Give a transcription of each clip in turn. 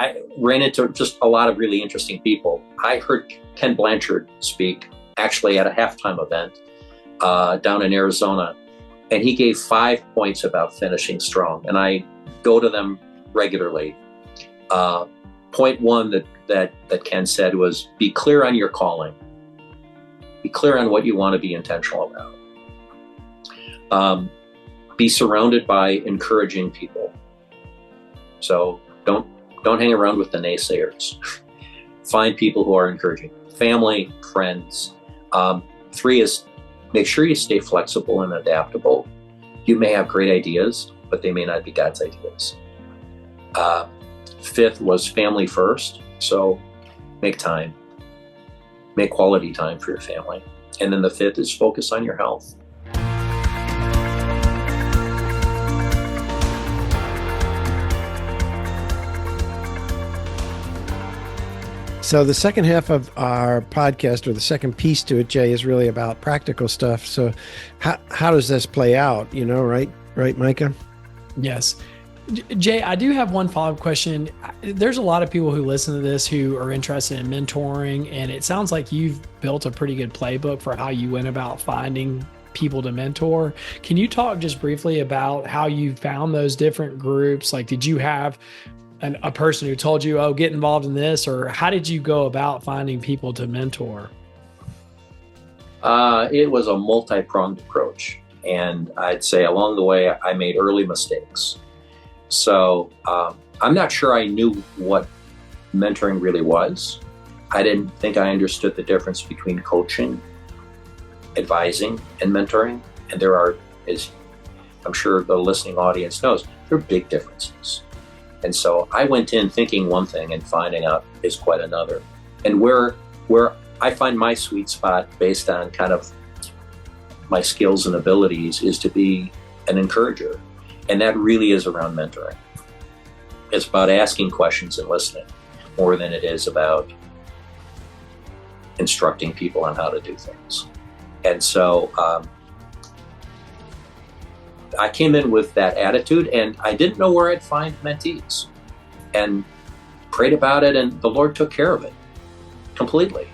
I ran into just a lot of really interesting people. I heard Ken Blanchard speak actually at a halftime event down in Arizona, and he gave 5 points about finishing strong, and I go to them regularly. Point one that Ken said was, be clear on your calling. Be clear on what you want to be intentional about. Be surrounded by encouraging people. So don't hang around with the naysayers. Find people who are encouraging. Family, friends. 3 is make sure you stay flexible and adaptable. You may have great ideas, but they may not be God's ideas. 5th was family first. So make time. Make quality time for your family. And then the 5th is focus on your health. So the second half of our podcast, or the second piece to it, Jay, is really about practical stuff. So how does this play out? Right, Micah? Yes. Jay, I do have one follow-up question. There's a lot of people who listen to this who are interested in mentoring, and it sounds like you've built a pretty good playbook for how you went about finding people to mentor. Can you talk just briefly about how you found those different groups? Like, did you have a person who told you, oh, get involved in this, or how did you go about finding people to mentor? It was a multi-pronged approach. And I'd say along the way, I made early mistakes. So I'm not sure I knew what mentoring really was. I didn't think I understood the difference between coaching, advising, and mentoring. And there are, as I'm sure the listening audience knows, there are big differences. And so I went in thinking one thing and finding out is quite another. And where I find my sweet spot based on kind of my skills and abilities is to be an encourager. And that really is around mentoring. It's about asking questions and listening more than it is about instructing people on how to do things. And so I came in with that attitude, and I didn't know where I'd find mentees, and prayed about it, and the Lord took care of it completely.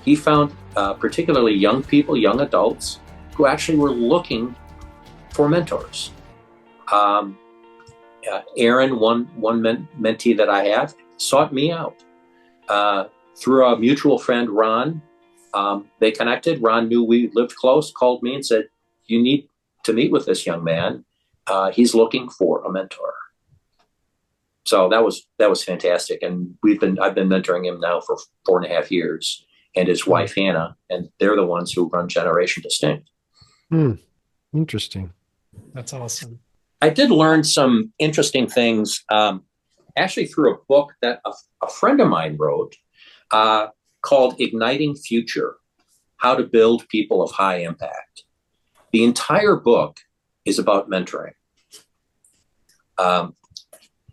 He found particularly young people, young adults, who actually were looking for mentors. Aaron, one mentee that I have, sought me out through a mutual friend, Ron. They connected. Ron knew we lived close, called me and said, you need to meet with this young man. He's looking for a mentor. So that was fantastic. And I've been mentoring him now for 4.5 years, and his wife, Hannah, and they're the ones who run Generation Distinct. Interesting. That's awesome. I did learn some interesting things, actually through a book that a friend of mine wrote called Igniting Future: How to Build People of High Impact. The entire book is about mentoring.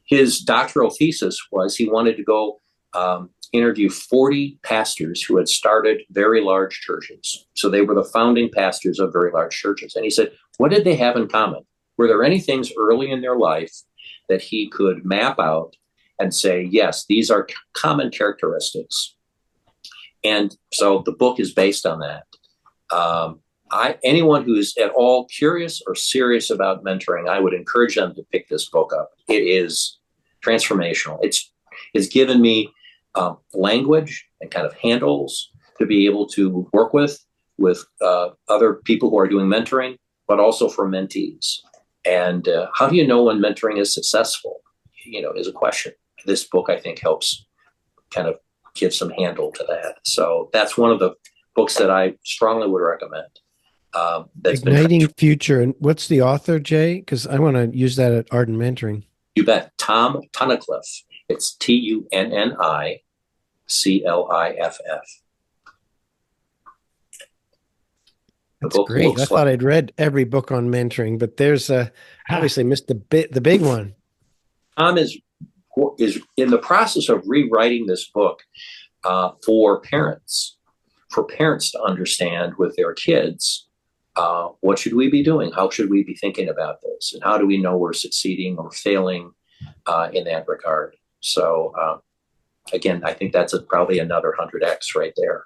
His doctoral thesis was he wanted to go interview 40 pastors who had started very large churches. So they were the founding pastors of very large churches. And he said, what did they have in common? Were there any things early in their life that he could map out and say, yes, these are common characteristics? And so the book is based on that. Anyone who is at all curious or serious about mentoring, I would encourage them to pick this book up. It is transformational. It's given me language and kind of handles to be able to work with other people who are doing mentoring, but also for mentees. And how do you know when mentoring is successful? Is a question. This book, I think, helps kind of give some handle to that. So that's one of the books that I strongly would recommend. Igniting Future. And what's the author, Jay? Because I want to use that at Ardent Mentoring. You bet. Tom Tunnicliffe. It's Tunnicliff. That's great. I thought I'd read every book on mentoring, but there's obviously missed the big one. Tom is in the process of rewriting this book for parents to understand with their kids, what should we be doing? How should we be thinking about this? And how do we know we're succeeding or failing in that regard? So again, I think that's probably another 100x right there.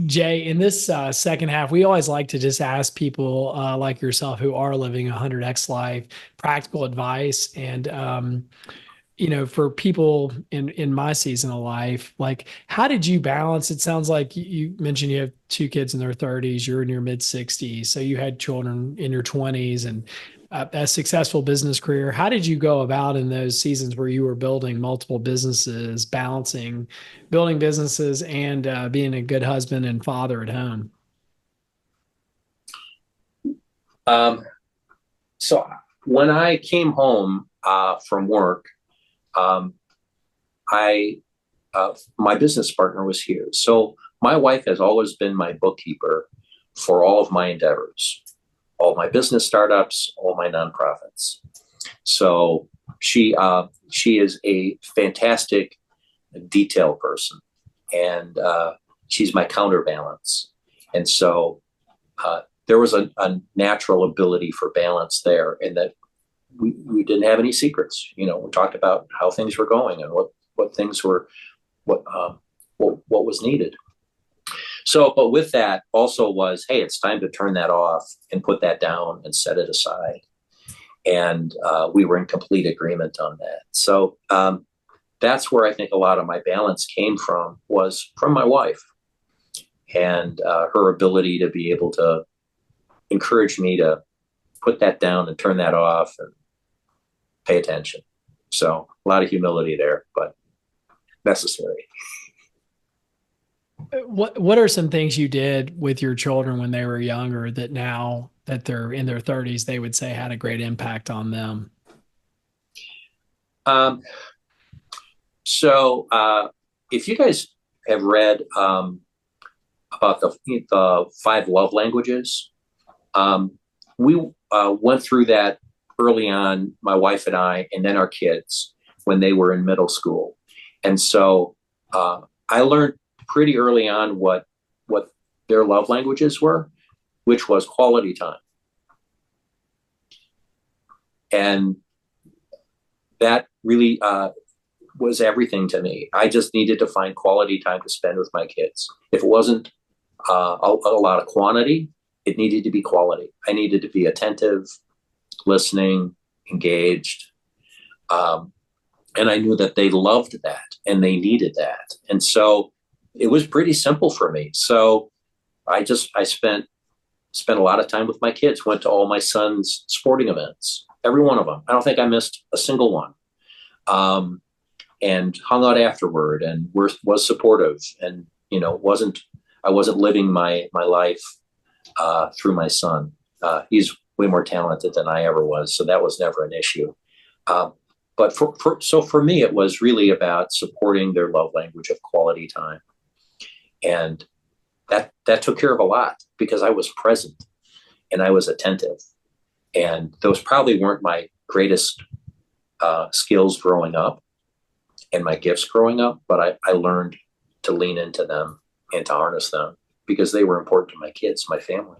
Jay, in this second half, we always like to just ask people like yourself who are living a 100x life practical advice. And for people in my season of life, like, how did you balance? It sounds like you mentioned you have two kids in their 30s, you're in your mid 60s, so you had children in your 20s, and a successful business career. How did you go about in those seasons where you were building multiple businesses, balancing building businesses and being a good husband and father at home? So when I came home from work, um, I my business partner was here. So my wife has always been my bookkeeper for all of my endeavors, all my business startups, all my nonprofits. So she is a fantastic detail person, and she's my counterbalance. And so there was a natural ability for balance there, in that we didn't have any secrets. We talked about how things were going and what things were, what was needed. So, but with that also was, hey, it's time to turn that off and put that down and set it aside. And we were in complete agreement on that. So that's where I think a lot of my balance came from, was from my wife, and her ability to be able to encourage me to put that down and turn that off and pay attention. So a lot of humility there, but necessary. What are some things you did with your children when they were younger that now that they're in their 30s, they would say had a great impact on them? So if you guys have read about the 5 love languages, we went through that early on, my wife and I, and then our kids when they were in middle school. And so I learned pretty early on what their love languages were, which was quality time. And that really was everything to me. I just needed to find quality time to spend with my kids. If it wasn't a lot of quantity, it needed to be quality. I needed to be attentive, listening, engaged. And I knew that they loved that and they needed that. And so it was pretty simple for me. So I spent a lot of time with my kids, went to all my son's sporting events, every one of them. I don't think I missed a single one. And hung out afterward and was supportive, and I wasn't living my life through my son. He's way more talented than I ever was, so that was never an issue. But for me, it was really about supporting their love language of quality time, and that took care of a lot, because I was present and I was attentive, and those probably weren't my greatest skills growing up and my gifts growing up, but I learned to lean into them and to harness them, because they were important to my kids, my family.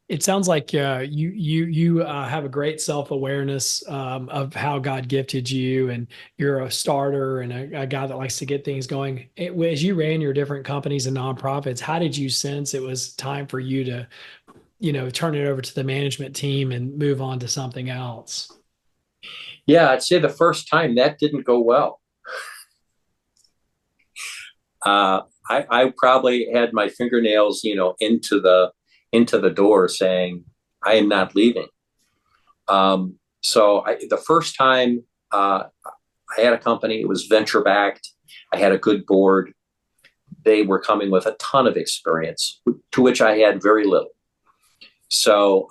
It sounds like you have a great self-awareness of how God gifted you, and you're a starter and a guy that likes to get things going. As you ran your different companies and nonprofits, how did you sense it was time for you to, turn it over to the management team and move on to something else? Yeah, I'd say the first time that didn't go well. I probably had my fingernails, into the door, saying, I am not leaving. So the first time I had a company, it was venture backed. I had a good board. They were coming with a ton of experience, to which I had very little. So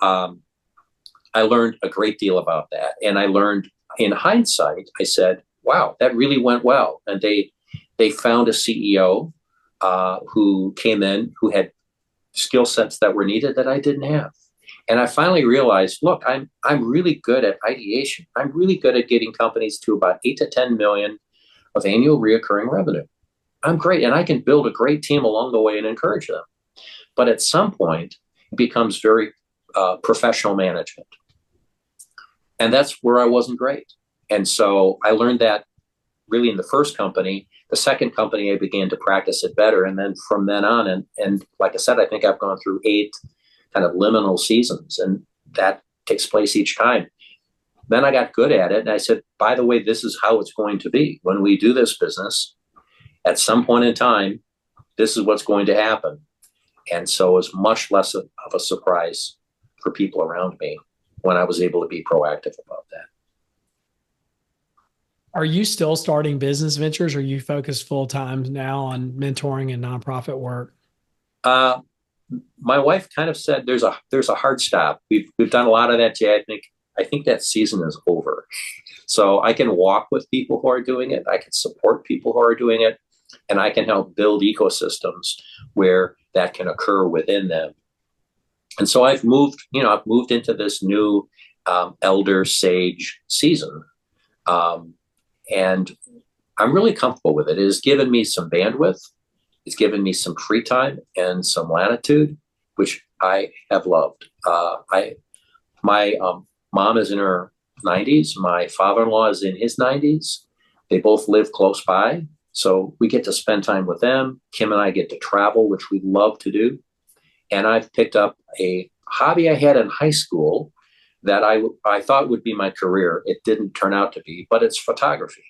I learned a great deal about that. And I learned, in hindsight, I said, wow, that really went well. And they found a CEO who came in, who had skill sets that were needed that I didn't have. And I finally realized, look, I'm really good at ideation. I'm really good at getting companies to about 8 to 10 million of annual reoccurring revenue. I'm great, and I can build a great team along the way and encourage them. But at some point, it becomes very professional management. And that's where I wasn't great. And so I learned that really in the first company. The second company, I began to practice it better. And then from then on, and like I said, I think I've gone through 8 kind of liminal seasons, and that takes place each time. Then I got good at it. And I said, by the way, this is how it's going to be. When we do this business, at some point in time, this is what's going to happen. And so it was much less of a surprise for people around me when I was able to be proactive about that. Are you still starting business ventures, or are you focused full time now on mentoring and nonprofit work? My wife kind of said there's a hard stop. We've done a lot of that, Jay. I think that season is over. So I can walk with people who are doing it. I can support people who are doing it, and I can help build ecosystems where that can occur within them. And so I've moved into this new elder sage season. And I'm really comfortable with it. It has given me some bandwidth. It's given me some free time and some latitude, which I have loved. My mom is in her 90s. My father-in-law is in his 90s. They both live close by. So we get to spend time with them. Kim and I get to travel, which we love to do. And I've picked up a hobby I had in high school that I thought would be my career. It didn't turn out to be, but it's photography.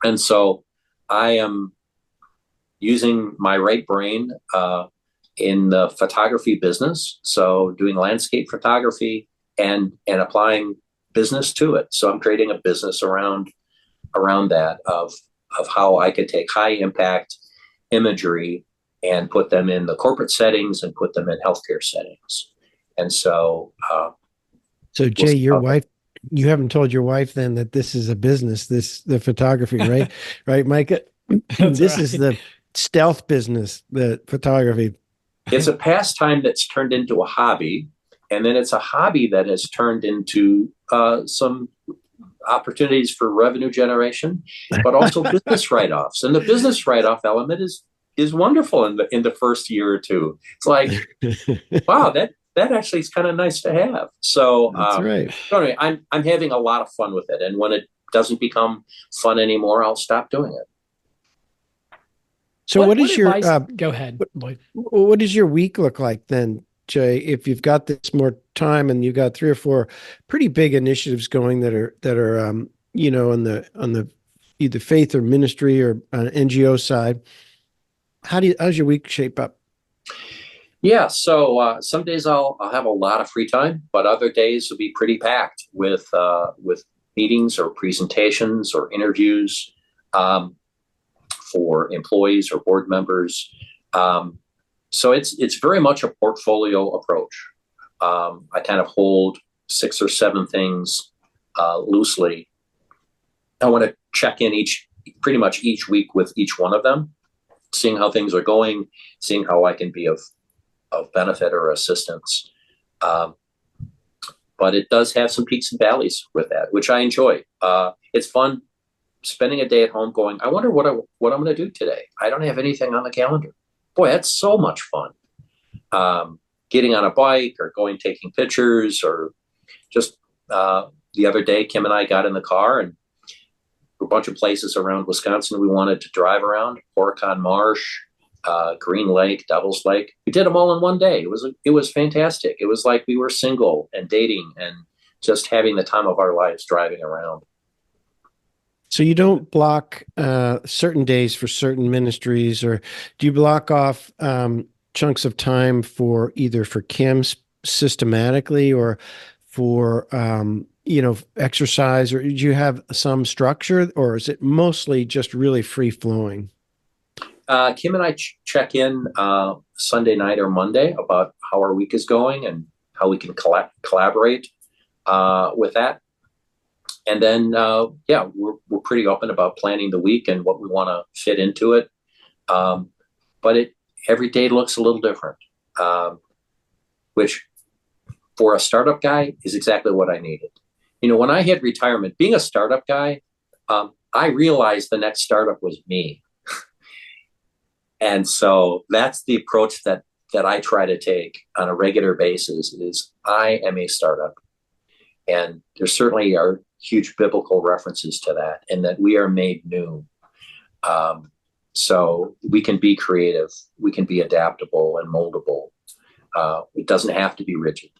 And so I am using my right brain in the photography business. So doing landscape photography and applying business to it. So I'm creating a business around that of how I could take high impact imagery and put them in the corporate settings and put them in healthcare settings. And so, so Jay, your wife, you haven't told your wife then that this is a business, the photography, right? Right, Micah? This is the stealth business, the photography. It's a pastime that's turned into a hobby. And then it's a hobby that has turned into some opportunities for revenue generation, but also business write-offs. And the business write-off element is wonderful in the first year or two. It's like, wow, that actually is kind of nice to have. So that's right. Anyway, I'm having a lot of fun with it. And when it doesn't become fun anymore, I'll stop doing it. So what is your go ahead, Lloyd. What does your week look like then, Jay? If you've got this more time and you've got 3 or 4 pretty big initiatives going that are on the either faith or ministry or NGO side, how's your week shape up? Yeah, so some days I'll have a lot of free time, but other days will be pretty packed with meetings or presentations or interviews for employees or board members. So it's very much a portfolio approach. I kind of hold 6 or 7 things loosely. I want to check in pretty much each week with each one of them, seeing how things are going, seeing how I can be of benefit or assistance. But it does have some peaks and valleys with that, which I enjoy. It's fun spending a day at home going, I wonder what I'm going to do today. I don't have anything on the calendar. Boy, that's so much fun. Getting on a bike or taking pictures, or just the other day, Kim and I got in the car and a bunch of places around Wisconsin we wanted to drive around. Horicon Marsh, Green Lake, Devil's Lake. We did them all in one day. It was fantastic. It was like we were single and dating and just having the time of our lives driving around. So you don't block certain days for certain ministries, or do you block off chunks of time for either for Kim systematically or for exercise, or do you have some structure, or is it mostly just really free flowing? Kim and I check in Sunday night or Monday about how our week is going and how we can collaborate with that. And then, we're pretty open about planning the week and what we want to fit into it. But every day looks a little different, which for a startup guy is exactly what I needed. When I hit retirement, being a startup guy, I realized the next startup was me. And so that's the approach that I try to take on a regular basis is I am a startup. And there certainly are huge biblical references to that, and that we are made new. So we can be creative, we can be adaptable and moldable. It doesn't have to be rigid.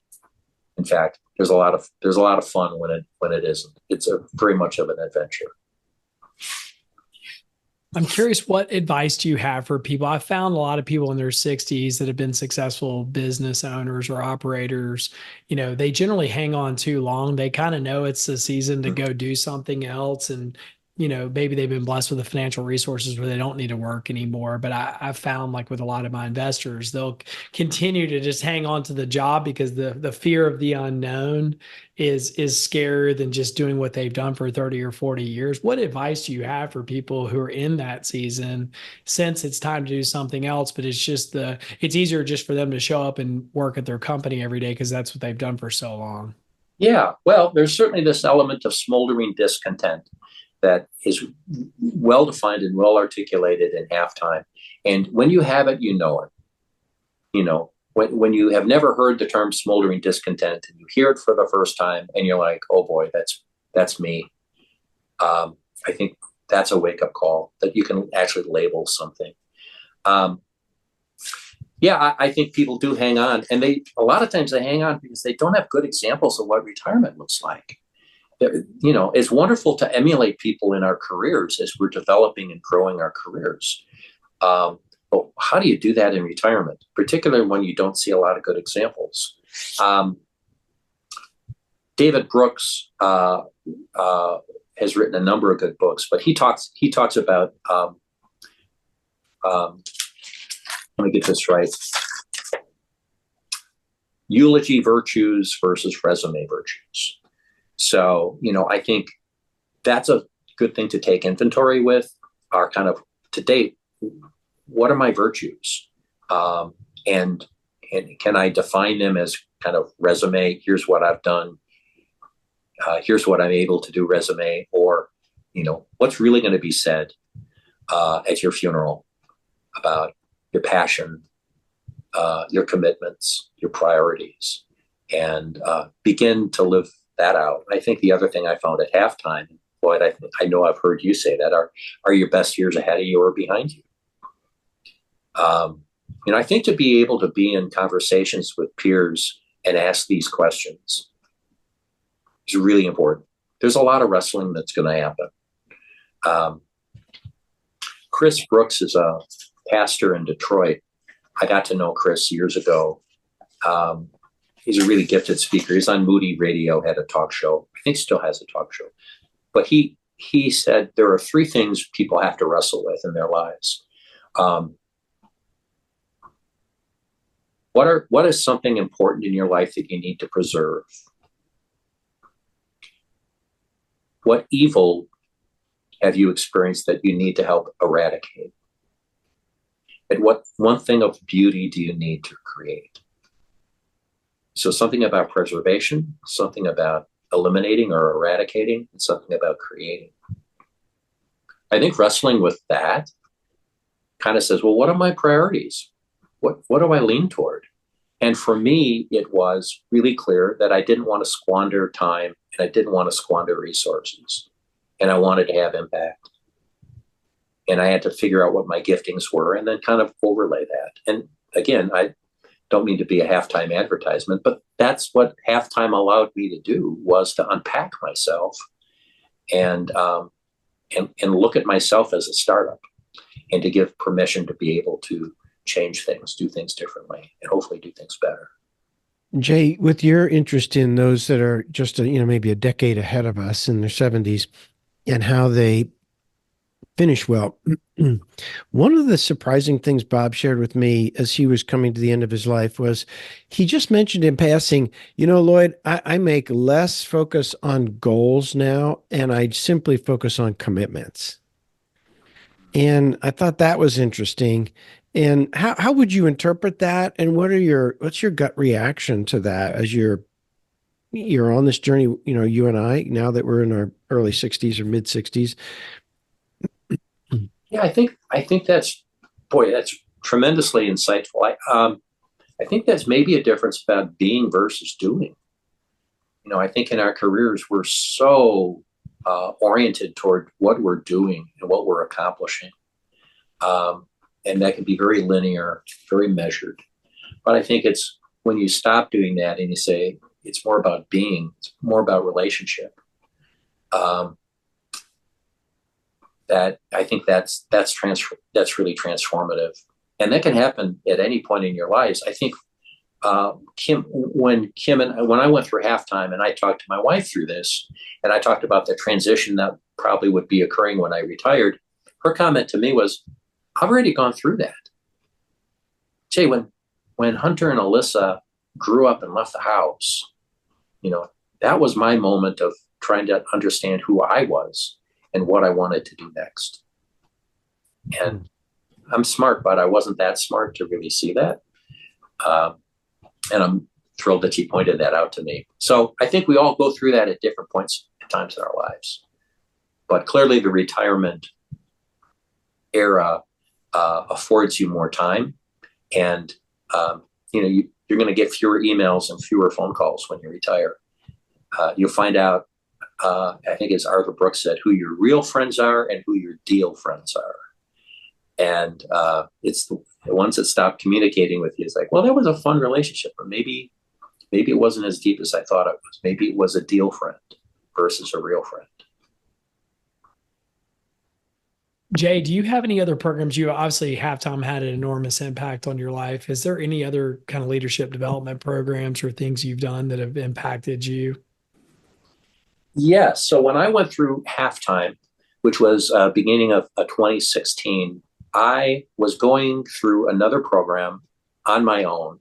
In fact, there's a lot of fun when it isn't. It's very much of an adventure. I'm curious, what advice do you have for people? I've found a lot of people in their 60s that have been successful business owners or operators. They generally hang on too long. They kind of know it's the season to go do something else. And, maybe they've been blessed with the financial resources where they don't need to work anymore. But I've found, like with a lot of my investors, they'll continue to just hang on to the job because the fear of the unknown is scarier than just doing what they've done for 30 or 40 years. What advice do you have for people who are in that season, since it's time to do something else, but it's easier just for them to show up and work at their company every day because that's what they've done for so long? Yeah, well, there's certainly this element of smoldering discontent that is well defined and well articulated in halftime. And when you have it, you know it. When you have never heard the term smoldering discontent and you hear it for the first time and you're like, oh boy, that's me. I think that's a wake-up call that you can actually label something. I think people do hang on, and a lot of times they hang on because they don't have good examples of what retirement looks like. It's wonderful to emulate people in our careers as we're developing and growing our careers. But how do you do that in retirement, particularly when you don't see a lot of good examples? David Brooks has written a number of good books, but he talks about, let me get this right, eulogy virtues versus resume virtues. So, I think that's a good thing to take inventory with, are kind of, to date, what are my virtues? And can I define them as kind of resume? Here's what I've done. Here's what I'm able to do resume. Or, what's really going to be said at your funeral about your passion, your commitments, your priorities, and begin to live that out. I think the other thing I found at halftime, Lloyd, I know I've heard you say that, are your best years ahead of you or behind you. I think to be able to be in conversations with peers and ask these questions is really important. There's a lot of wrestling that's going to happen. Chris Brooks is a pastor in Detroit. I got to know Chris years ago. He's a really gifted speaker. He's on Moody Radio, had a talk show. I think still has a talk show. But he said there are three things people have to wrestle with in their lives. What is something important in your life that you need to preserve? What evil have you experienced that you need to help eradicate? And what one thing of beauty do you need to create? So something about preservation, something about eliminating or eradicating, and something about creating. I think wrestling with that kind of says, well, what are my priorities? What do I lean toward? And for me, it was really clear that I didn't want to squander time and I didn't want to squander resources. And I wanted to have impact. And I had to figure out what my giftings were and then kind of overlay that. And again, I don't mean to be a halftime advertisement, but that's what halftime allowed me to do, was to unpack myself and look at myself as a startup and to give permission to be able to change things, do things differently, and hopefully do things better. Jay, with your interest in those that are just maybe a decade ahead of us in their 70s and how they finish well, one of the surprising things Bob shared with me as he was coming to the end of his life was he just mentioned in passing, Lloyd, I make less focus on goals now, and I simply focus on commitments. And I thought that was interesting. And how would you interpret that? And what's your gut reaction to that as you're on this journey, you and I, now that we're in our early 60s or mid 60s? Yeah, I think that's tremendously insightful. I think that's maybe a difference about being versus doing. I think in our careers, we're so oriented toward what we're doing and what we're accomplishing. And that can be very linear, very measured. But I think it's when you stop doing that and you say, it's more about being, it's more about relationship. That I think that's really transformative. And that can happen at any point in your lives. I think when I went through halftime and I talked to my wife through this, and I talked about the transition that probably would be occurring when I retired, her comment to me was, I've already gone through that. Jay, when Hunter and Alyssa grew up and left the house, that was my moment of trying to understand who I was and what I wanted to do next. And I'm smart, but I wasn't that smart to really see that. And I'm thrilled that she pointed that out to me. So I think we all go through that at different points at times in our lives. But clearly the retirement era affords you more time. And, you're going to get fewer emails and fewer phone calls when you retire. You'll find out, I think as Arthur Brooks said, who your real friends are and who your deal friends are. And it's the ones that stop communicating with you. It's like, well, that was a fun relationship, but maybe it wasn't as deep as I thought it was. Maybe it was a deal friend versus a real friend. Jay, do you have any other programs? You obviously Halftime had an enormous impact on your life. Is there any other kind of leadership development programs or things you've done that have impacted you? Yeah. So when I went through Halftime, which was beginning of 2016, I was going through another program on my own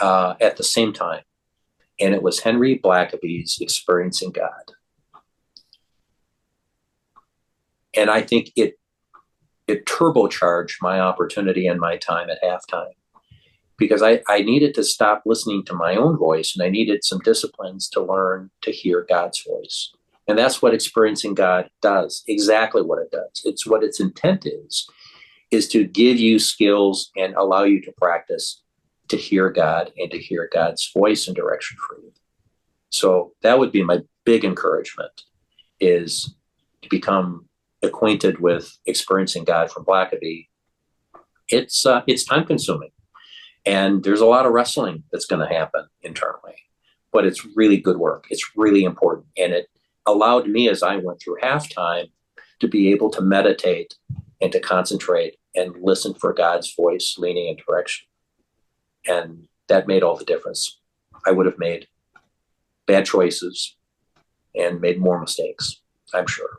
at the same time. And it was Henry Blackaby's Experiencing God. And I think it turbocharged my opportunity and my time at Halftime, because I needed to stop listening to my own voice, and I needed some disciplines to learn to hear God's voice. And that's what Experiencing God does, exactly what it does. It's what its intent is to give you skills and allow you to practice to hear God and to hear God's voice and direction for you. So that would be my big encouragement, is to become acquainted with Experiencing God from Blackaby. It's time consuming, and there's a lot of wrestling that's going to happen internally, but it's really good work. It's really important. And it allowed me, as I went through Halftime, to be able to meditate and to concentrate and listen for God's voice, leaning and direction. And that made all the difference. I would have made bad choices and made more mistakes, I'm sure.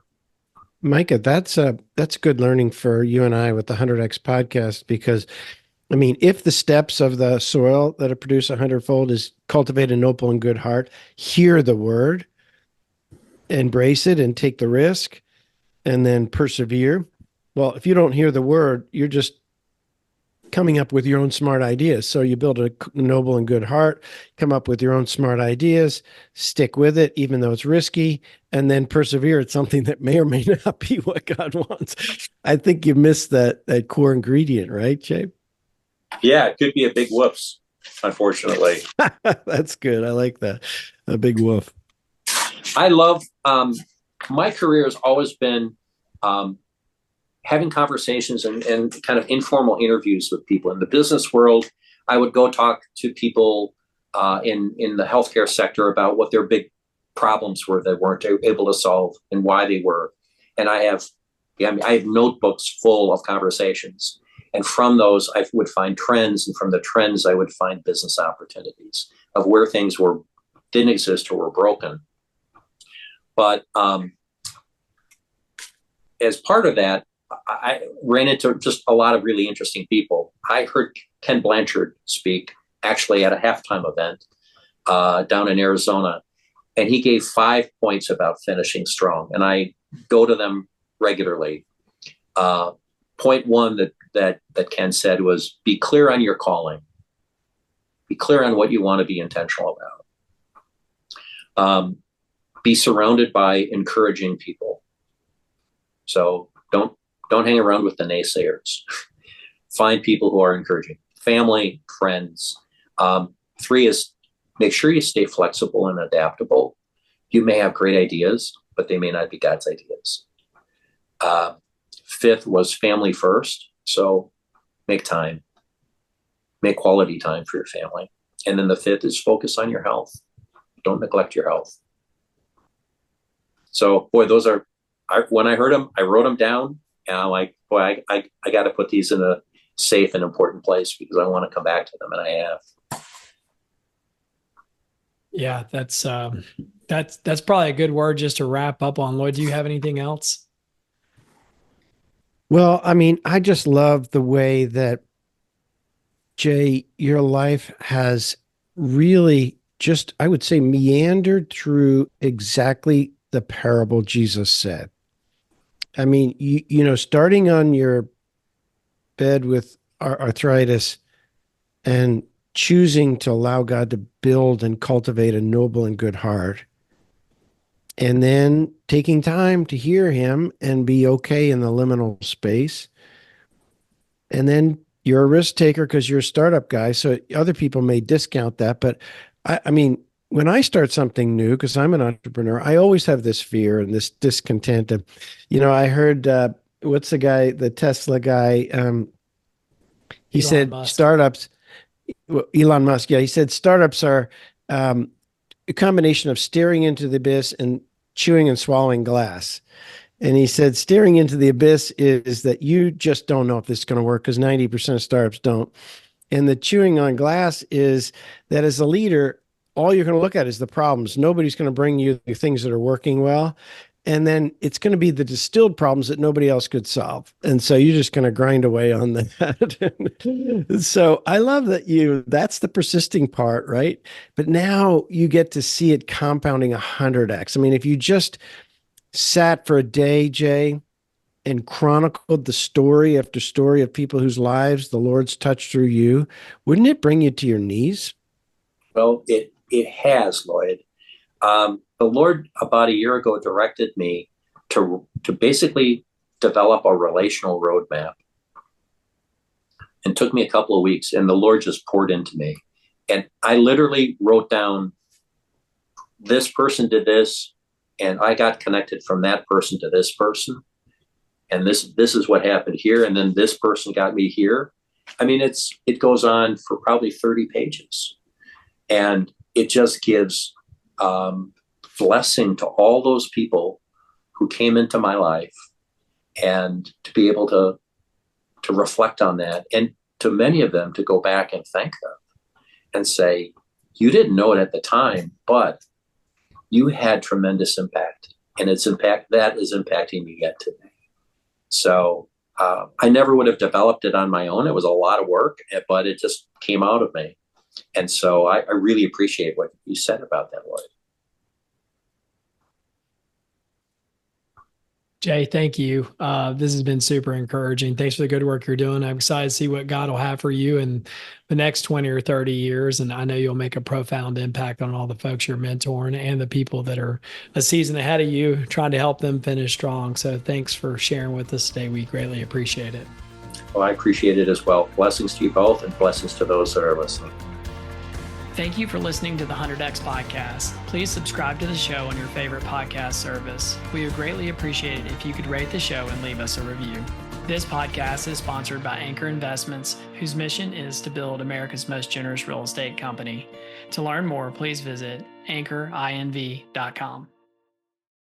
Micah, that's good learning for you and I with the 100X podcast, because I mean, if the steps of the soil that produce 100-fold is cultivate a noble and good heart, hear the word, embrace it and take the risk, and then persevere. Well, if you don't hear the word, you're just coming up with your own smart ideas. So you build a noble and good heart, come up with your own smart ideas, stick with it, even though it's risky, and then persevere at something that may or may not be what God wants. I think you missed that core ingredient, right, Jay? Yeah, it could be a big whoops, unfortunately. That's good. I like that. A big woof. I love, my career has always been having conversations and kind of informal interviews with people. In the business world, I would go talk to people in the healthcare sector about what their big problems were that weren't able to solve and why they were. And I have notebooks full of conversations. And from those, I would find trends. And from the trends, I would find business opportunities of where things didn't exist or were broken. But as part of that, I ran into just a lot of really interesting people. I heard Ken Blanchard speak actually at a Halftime event down in Arizona, and he gave 5 points about finishing strong, and I go to them regularly. Point one that Ken said was, be clear on your calling. Be clear on what you want to be intentional about. Be surrounded by encouraging people. So don't hang around with the naysayers. Find people who are encouraging. Family, friends. 3 is make sure you stay flexible and adaptable. You may have great ideas, but they may not be God's ideas. Fifth was family first. So make time, make quality time for your family. And then the fifth is focus on your health. Don't neglect your health. So, boy, those are, when I heard them, I wrote them down, and I'm like, boy, I got to put these in a safe and important place because I want to come back to them, and I have. Yeah, that's probably a good word just to wrap up on. Lloyd, do you have anything else? Well, I mean, I just love the way that, Jay, your life has really just, I would say, meandered through exactly the parable Jesus said. I mean, you know, starting on your bed with arthritis and choosing to allow God to build and cultivate a noble and good heart, and then taking time to hear him and be okay in the liminal space. And then you're a risk taker because you're a startup guy. So other people may discount that. But I mean, when I start something new, because I'm an entrepreneur, I always have this fear and this discontent of, you know, I heard, what's the guy, the Tesla guy, he Elon said Musk. startups, Elon Musk, yeah, he said startups are a combination of staring into the abyss and chewing and swallowing glass. And he said, staring into the abyss is that you just don't know if this is going to work because 90% of startups don't. And the chewing on glass is that as a leader, all you're going to look at is the problems. Nobody's going to bring you the things that are working well. And then it's going to be the distilled problems that nobody else could solve. And so you're just going to grind away on that. So I love that that's the persisting part, right? But now you get to see it compounding 100x. I mean, if you just sat for a day, Jay, and chronicled the story after story of people whose lives the Lord's touched through you, wouldn't it bring you to your knees? Well, it has, Lloyd. The Lord about a year ago directed me to basically develop a relational roadmap, and took me a couple of weeks, and the Lord just poured into me. And I literally wrote down, this person did this, and I got connected from that person to this person. And this is what happened here. And then this person got me here. I mean, it goes on for probably 30 pages. And it just gives blessing to all those people who came into my life, and to be able to reflect on that, and to many of them to go back and thank them and say, you didn't know it at the time, but you had tremendous impact, and that is impacting me yet today. So I never would have developed it on my own. It was a lot of work, but it just came out of me. And so I really appreciate what you said about that, Lloyd. Jay, thank you. This has been super encouraging. Thanks for the good work you're doing. I'm excited to see what God will have for you in the next 20 or 30 years. And I know you'll make a profound impact on all the folks you're mentoring and the people that are a season ahead of you, trying to help them finish strong. So thanks for sharing with us today. We greatly appreciate it. Well, I appreciate it as well. Blessings to you both, and blessings to those that are listening. Thank you for listening to the 100X podcast. Please subscribe to the show on your favorite podcast service. We would greatly appreciate it if you could rate the show and leave us a review. This podcast is sponsored by Anchor Investments, whose mission is to build America's most generous real estate company. To learn more, please visit anchorinv.com.